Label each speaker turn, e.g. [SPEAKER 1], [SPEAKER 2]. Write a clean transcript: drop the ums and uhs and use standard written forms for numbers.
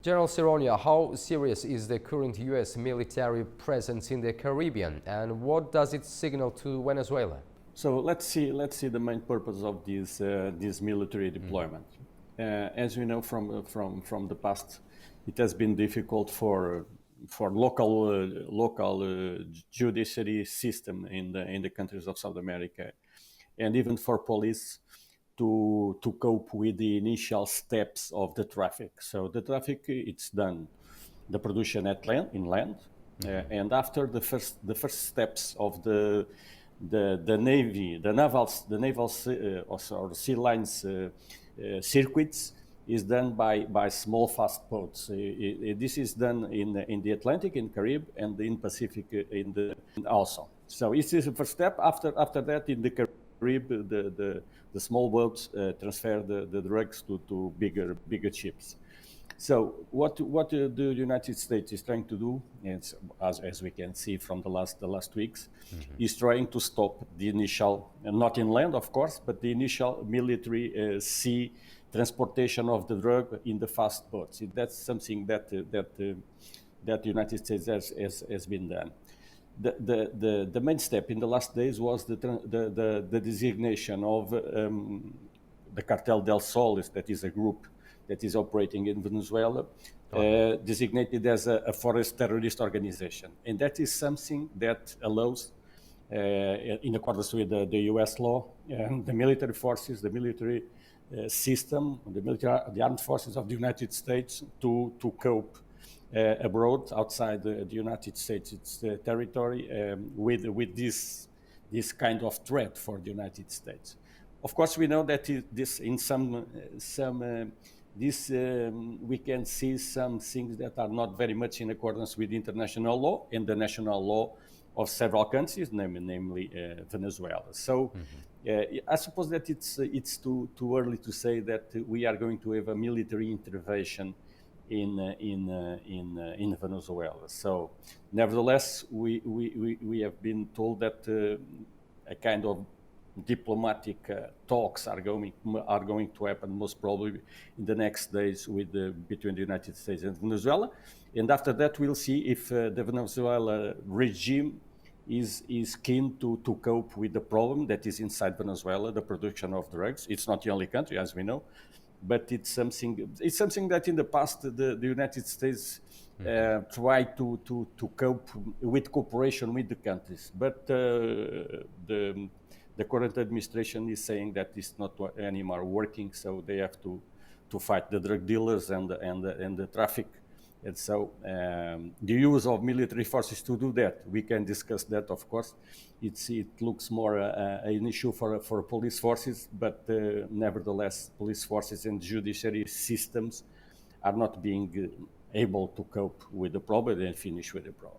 [SPEAKER 1] General Serronha, how serious is the current U.S. military presence in the Caribbean, and what does it signal to Venezuela?
[SPEAKER 2] So let's see the main purpose of this military deployment. As we know from the past, it has been difficult for local judiciary system in the countries of South America, and even for police to cope with the initial steps of the traffic. So the traffic, it's done, the production in land, and after the first steps of the navy, the naval or sea lines circuits is done by small fast boats. This is done in the Atlantic, in Caribbean, and in Pacific also. So this is the first step. After that, in the Caribbean, the small boats transfer the drugs to bigger ships. So what the United States is trying to do, as we can see from the last weeks, is trying to stop the initial, not in land of course, but the initial military sea transportation of the drug in the fast boats. That's something that the United States has been done. The main step in the last days was the designation of the Cartel del Sol, that is a group that is operating in Venezuela, designated as a forest terrorist organization. And that is something that allows, in accordance with the US law, the military forces, the military system, the armed forces of the United States to cope abroad, outside the United States, its territory, with this kind of threat for the United States. Of course, we know that we can see some things that are not very much in accordance with international law and the national law of several countries, namely Venezuela. So I suppose that it's too early to say that we are going to have a military intervention in Venezuela. So nevertheless, we have been told that a kind of diplomatic talks are going to happen most probably in the next days between the United States and Venezuela, and after that we'll see if the Venezuela regime is keen to cope with the problem that is inside Venezuela, the production of drugs. It's not the only country, as we know, but it's something that in the past the United States tried to cope with cooperation with the countries, but the current administration is saying that it's not anymore working, so they have to fight the drug dealers and the traffic. And so the use of military forces to do that, we can discuss that, of course. It looks more an issue for police forces, but nevertheless, police forces and judiciary systems are not being able to cope with the problem and finish with the problem.